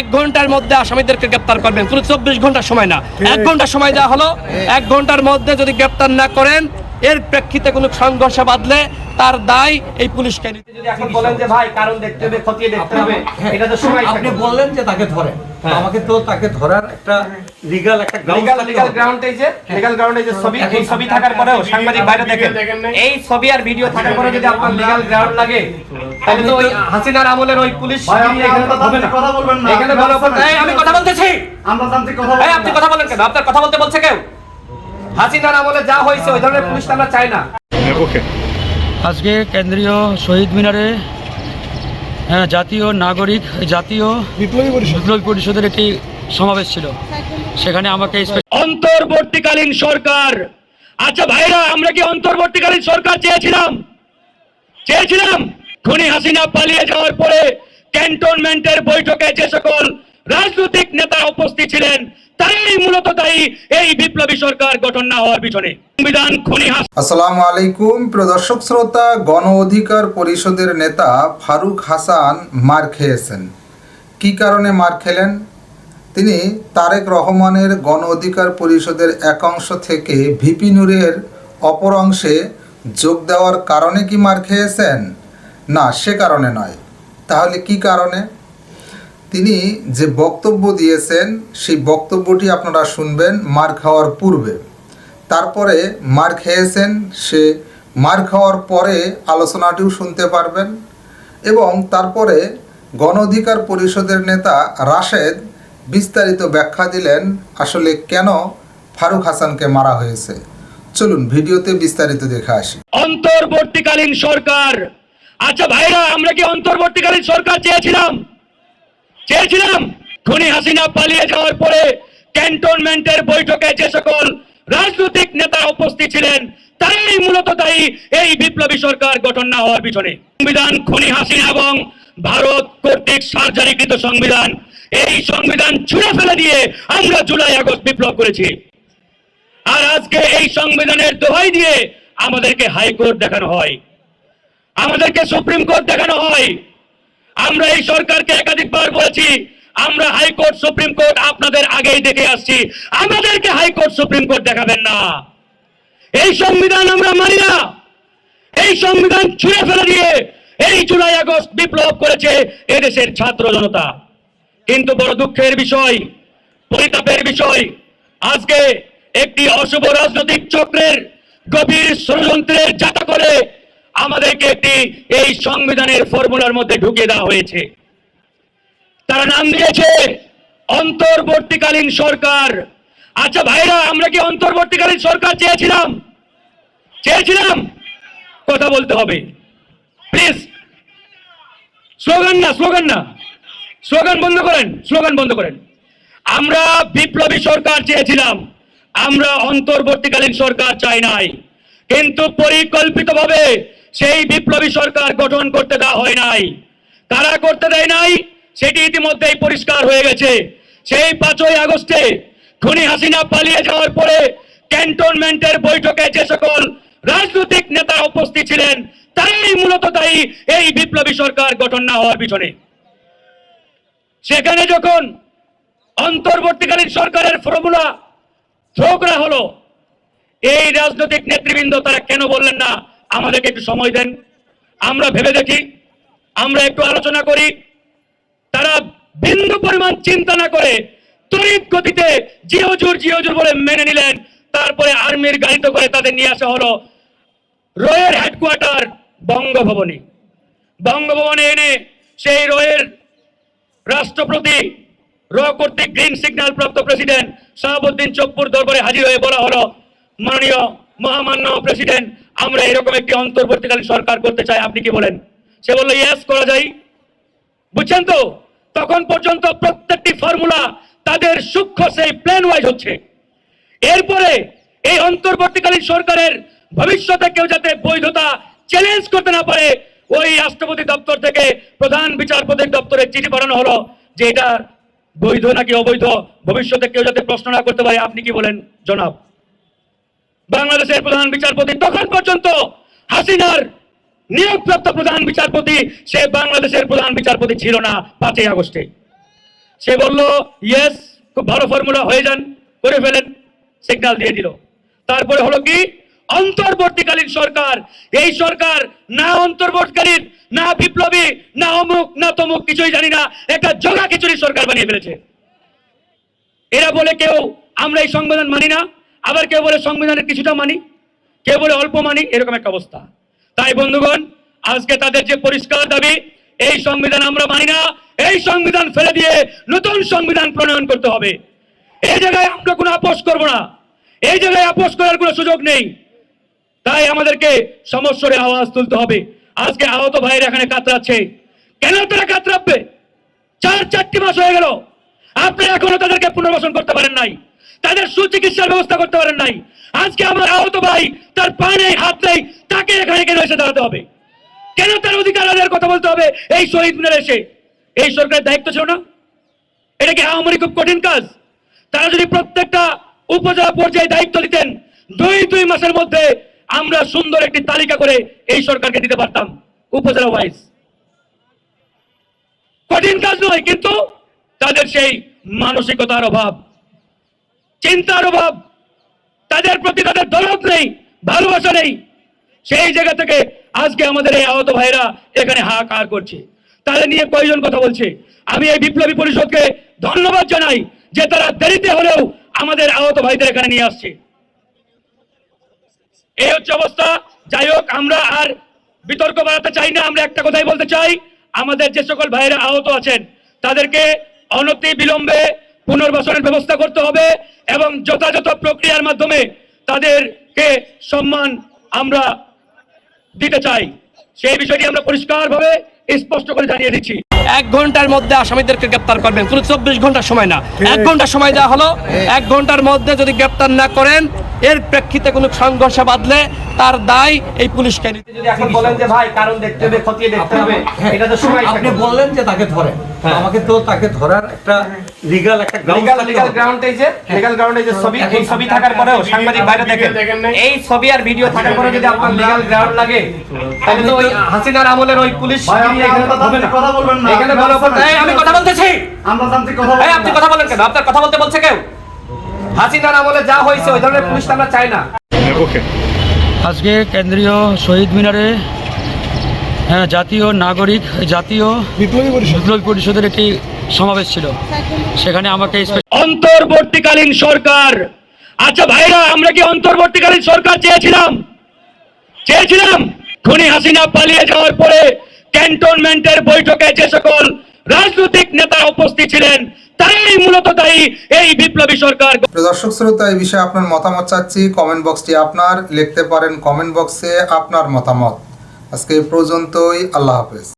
1 ঘন্টার মধ্যে আসামিদেরকে গ্রেপ্তার করবেন, পুরো 24 ঘন্টা সময় না, 1 ঘন্টা সময় দেওয়া হলো। 1 ঘন্টার মধ্যে যদি গ্রেপ্তার না করেন, এর প্রেক্ষিতে কোনো সংঘর্ষ বাঁধলে তার দায় এই পুলিশকে নিতে। যদি এখন বলেন যে ভাই কারণ দেখতে হবে, খতিয়ে দেখতে হবে, এটা তো সময় আপনি বললেন যে তাকে ধরেন, আমাকে তো তাকে ধরার একটা লিগ্যাল গ্রাউন্ড এই যে ছবি, এই ছবি থাকার পরেও সাংবাদিক বাইরে দেখেন, এই ছবি আর ভিডিও থাকার পরে যদি আপনার লিগ্যাল গ্রাউন্ড লাগে, তাহলে তো ওই হাসিনার আমলের ওই পুলিশ এখানে তো হবে না। কথা বলবেন না, এখানে আমি কথা বলতেছি, আমরা তান্ত্রিক কথা বলবো। আপনি কথা বলেন কেন? আপনার কথা বলতে বলছে কেউ? হাসিনার আমলে যা হয়েছে ওই ধরনের পুলিশ আমরা চাই না। আজকে কেন্দ্রীয় শহীদ মিনারে জাতীয় বিপ্লবী পরিষদের একটি সমাবেশ ছিল। সেখানে আমাকে অন্তর্বর্তীকালীন সরকার, আচ্ছা ভাইরা, আমরা কি অন্তর্বর্তীকালীন সরকার চেয়েছিলাম? খুনি হাসিনা পালিয়ে যাওয়ার পরে ক্যান্টনমেন্টের বৈঠকে যে সকল রাজনৈতিক নেতা উপস্থিত ছিলেন, তারাই মূলত দায়ী এই বিপ্লবী সরকার গঠন না হওয়ার পিছনে। সংবিধান খুনি আসসালামু আলাইকুম প্রিয় দর্শক শ্রোতা। গণ অধিকার পরিষদের নেতা ফারুক হাসান মার খেয়েছেন। কি কারণে মার খেলেন? তিনি তারেক রহমানের গণ অধিকার পরিষদের এক অংশ থেকে ভিপি নূরের অপর অংশে যোগ দেওয়ার কারণে কি মার খেয়েছেন? না, সে কারণে নয়। তাহলে কি কারণে? তিনি যে বক্তব্য দিয়েছেন সেই বক্তব্যটি আপনারা শুনবেন মার খাওয়ার পূর্বে। তারপরে মার খেয়েছেন, সে মার খাওয়ার পরে আলোচনাটিও শুনতে পারবেন। এবং তারপরে গণ অধিকার পরিষদের নেতা রাশেদ বিস্তারিত ব্যাখ্যা দিলেন আসলে কেন ফারুক হাসানকে মারা হয়েছে। চলুন ভিডিওতে বিস্তারিত দেখে আসি। অন্তর্বর্তীকালীন সরকার, আচ্ছা ভাইরা, আমরা কি অন্তর্বর্তীকালীন সরকার চেয়েছিলাম? খুনি হাসিনা পালিয়ে যাওয়ার পরে ক্যান্টনমেন্টের বৈঠকে যে সকল রাজনৈতিক নেতা উপস্থিত ছিলেন, তারাই মূলত দায়ী এই বিপ্লবী সরকার গঠন না হওয়ার পিছনে। সংবিধান খুনি হাসিনা এবং ভারত কর্তৃক সার্জারিকৃত সংবিধান, এই সংবিধান ছুঁড়ে ফেলে দিয়ে আমরা জুলাই আগস্ট বিপ্লব করেছি। আর আজকে এই সংবিধানের দোহাই দিয়ে আমাদেরকে হাইকোর্ট দেখানো হয়, আমাদেরকে সুপ্রিম কোর্ট দেখানো হয়। আমরা এই সরকারকে একাধিকবার বলেছি, আমরা হাইকোর্ট সুপ্রিম কোর্ট আপনাদের আগেই দেখে আসছি, আমাদেরকে হাইকোর্ট সুপ্রিম কোর্ট দেখাবেন না। এই সংবিধান আমরা মানি না। এই সংবিধান ছুঁড়ে ফেলে দিয়ে এই জুলাই আগস্ট বিপ্লব করেছে এদেশের ছাত্র জনতা। কিন্তু বড় দুঃখের বিষয়, পরিতাপের বিষয়, আজকে একটি অশুভ রাজনৈতিক চক্রের গভীর ষড়যন্ত্রের যাতা করে আমাদেরকে একটি এই সংবিধানের ফর্মুলার মধ্যে ঢুকিয়ে দেওয়া হয়েছে। তারা নাম দিয়েছে অন্তর্বর্তীকালীন সরকার। আচ্ছা ভাইরা, আমরা কি অন্তর্বর্তীকালীন সরকার চেয়েছিলাম? কথা বলতে হবে প্লিজ। স্লোগান না, স্লোগান বন্ধ করেন। আমরা বিপ্লবী সরকার চেয়েছিলাম, আমরা অন্তর্বর্তীকালীন সরকার চাই নাই। কিন্তু পরিকল্পিতভাবে সেই বিপ্লবী সরকার গঠন করতে দেওয়া হয় নাই। কারা করতে দেয় নাই সেটি ইতিমধ্যেই পরিষ্কার হয়ে গেছে। সেই 5ই আগস্টে খুনি হাসিনা পালিয়ে যাওয়ার পরে ক্যান্টনমেন্টের বৈঠকে যে সকল রাজনৈতিক নেতা উপস্থিত ছিলেন, তারাই মূলত দায়ী এই বিপ্লবী সরকার গঠন না হওয়ার পিছনে। সেখানে যখন অন্তর্বর্তীকালীন সরকারের ফর্মুলা থ্রো করা হলো, এই রাজনৈতিক নেতৃবৃন্দ তারা কেন বললেন না আমাদেরকে একটু সময় দেন, আমরা ভেবে দেখি, আমরা একটু আলোচনা করি? তারা বিন্দু পরিমাণ চিন্তা না করে তড়িৎ গতিতে জিওজুর বলে মেনে নিলেন। তারপরে আর্মির গাড়িতে করে তাদের নিয়ে আসা হলো রয়ের হেডকোয়ার্টার বঙ্গভবনে এনে সেই রয়ের রাষ্ট্রপতি, র কর্তৃক গ্রিন সিগন্যাল প্রাপ্ত প্রেসিডেন্ট শাহাবুদ্দিন চপ্পুর দরবারে হাজির হয়ে বলা হলো, মাননীয় মহামান্য প্রেসিডেন্ট, আমরা এরকম একটি অন্তর্বর্তীকালীন সরকার করতে চাই, আপনি কি বলেন? সে বলল ইয়েস, করা যায়। বুঝছেন তো? তখন পর্যন্ত প্রত্যেকটি ফর্মুলা তাদের সূক্ষ্ম সেই প্ল্যান ওয়াইজ হচ্ছে। এরপরে এই অন্তর্বর্তীকালীন সরকারের ভবিষ্যতে কেউ যাতে বৈধতা চ্যালেঞ্জ করতে না পারে, ওই রাষ্ট্রপতি দপ্তর থেকে প্রধান বিচারপতির দপ্তরে চিঠি পাঠানো হলো যে এটা বৈধ নাকি অবৈধ, ভবিষ্যতে কেউ যাতে প্রশ্ন না করতে পারে, আপনি কি বলেন জনাব? বাংলাদেশের প্রধান বিচারপতি, তখন পর্যন্ত হাসিনার নিয়োগপ্রাপ্ত প্রধান বিচারপতি, সে বাংলাদেশের প্রধান বিচারপতি ছিল না 5ই আগস্টে। সে বলল ইয়েস, খুব ভালো ফর্মুলা, হয়ে যান, করে ফেলেন, সিগন্যাল দিয়ে দিল। তারপরে হলো কি, অন্তর্বর্তীকালীন সরকার। এই সরকার না অন্তর্বর্তীকালীন, না বিপ্লবী, না অমুক না তমুক, কিছুই জানি না, একটা জগা খিচুড়ি সরকার বানিয়ে ফেলেছে। এরা বলে কেউ আমরা এই সংবিধান মানি না, আবার কেউ বলে সংবিধানের কিছুটা মানি, কেউ বলে অল্প মানি, এরকম একটা অবস্থা। তাই বন্ধুগণ, আজকে তাদের যে পরিষ্কার দাবি, এই সংবিধান আমরা মানি না, এই সংবিধান ফেলে দিয়ে নতুন সংবিধান প্রণয়ন করতে হবে। এই জায়গায় আমরা কোনো আপোষ করব না, এই জায়গায় আপোষ করার কোনো সুযোগ নেই। তাই আমাদেরকে সমস্যারে আওয়াজ তুলতে হবে। আজকে আহত ভাইয়ের এখানে কাতরাচ্ছে, কেন তারা কাতরাবে? 4 মাস হয়ে গেল, আপনি এখনো তাদেরকে পুনর্বাসন করতে পারেন নাই, তাদের সুচিকিৎসার ব্যবস্থা করতে পারেন নাই। আজকে আমার আহত ভাই, তার পা নেই, হাত নেই, তাকে এখানে কেন এসে দাঁড়াতে হবে? কেন তার অধিকার আদায়ের কথা বলতে হবে এই শহীদ মিনারে এসে? এই সরকারের দায়িত্ব ছিল না? এটা কি আওয়ামী খুব কঠিন কাজ? তারা যদি প্রত্যেকটা উপজেলা পর্যায়ে দায়িত্ব দিতেন, 2 মাসের মধ্যে আমরা সুন্দর একটি তালিকা করে এই সরকারকে দিতে পারতাম, উপজেলা ওয়াইজ। কঠিন কাজ নয়, কিন্তু তাদের সেই মানসিকতার অভাব, চিন্তার অভাব, তাদের প্রতি তাদের দরদ নেই, ভালোবাসা নেই। সেই জায়গা থেকে আজকে আমাদের এই আহত ভাইরা এখানে হাহাকার করছে। তাদের নিয়ে কয়জন কথা বলছে? আমি এই বিপ্লবী পরিষদকে ধন্যবাদ জানাই যে তারা দেরিতে হলেও আমাদের আহত ভাইদের এখানে নিয়ে আসছে। এই হচ্ছে অবস্থা। যাই হোক, আমরা আর বিতর্ক বাড়াতে চাই না। আমরা একটা কথাই বলতে চাই, আমাদের যে সকল ভাইরা আহত আছেন তাদেরকে অনতি বিলম্বে পুনর্বাসনের ব্যবস্থা করতে হবে এবং যথাযথ প্রক্রিয়ার মাধ্যমে তাদেরকে সম্মান আমরা দিতে চাই। সেই বিষয়টি আমরা পরিষ্কারভাবে স্পষ্ট করে জানিয়ে দিচ্ছি। 1 ঘন্টার মধ্যে আসামিদেরকে গ্রেপ্তার করবেন, কোনো 24 ঘন্টা সময় না, 1 ঘন্টা সময় দেওয়া হলো। 1 ঘন্টার মধ্যে যদি গ্রেপ্তার না করেন, এর প্রেক্ষিতে কোনো সংঘর্ষ বাঁধলে তার দায় এই পুলিশকে নিতে। যদি এখন বলেন যে ভাই কারণ দেখতে হবে, খতিয়ে দেখতে হবে, এটা তো সময় আপনি বললেন যে তাকে ধরেন, আমাকে তো তাকে ধরার একটা লিগ্যাল একটা গ্রাউন্ড এই যে লিগ্যাল গ্রাউন্ড এই যে ছবি, এই ছবি থাকার পরেও সাংবাদিক বাইরে দেখেন, এই ছবি আর ভিডিও থাকার পরেও যদি আপনার লিগ্যাল গ্রাউন্ড লাগে, তাহলে তো ওই হাসিনার আমলের ওই পুলিশ এখানে তো হবে না। কথা বলবেন না, এখানে আমি কথা বলতেছি, আমরা তান্ত্রিক কথা এই আপনি কথা বলেন কেন? আপনার কথা বলতে বলছে কেউ? হাসিনার আমলে যা হয়েছে ওই ধরনের পুলিশ আমরা চাই না। আজকে কেন্দ্রীয় শহীদ মিনারে জাতীয় নাগরিক জাতীয় বিপ্লবী পরিষদের একটি সমাবেশ ছিল। সেখানে আমাকে অন্তর্বর্তীকালীন সরকার। আচ্ছা ভাইরা, আমরা কি অন্তর্বর্তীকালীন সরকার চেয়েছিলাম? খুনি হাসিনা পালিয়ে যাওয়ার পরে ক্যান্টনমেন্টের বৈঠকে যে সকল রাজনৈতিক নেতা উপস্থিত ছিলেন তারাই মূলত দায়ী এই বিপ্লবী সরকার। দর্শক শ্রোতা, এই বিষয়ে আপনার মতামত চাচ্ছি। কমেন্ট বক্সটি আপনার, লিখতে পারেন কমেন্ট বক্সে আপনার মতামত। আজকে এই পর্যন্তই। আল্লাহ হাফেজ।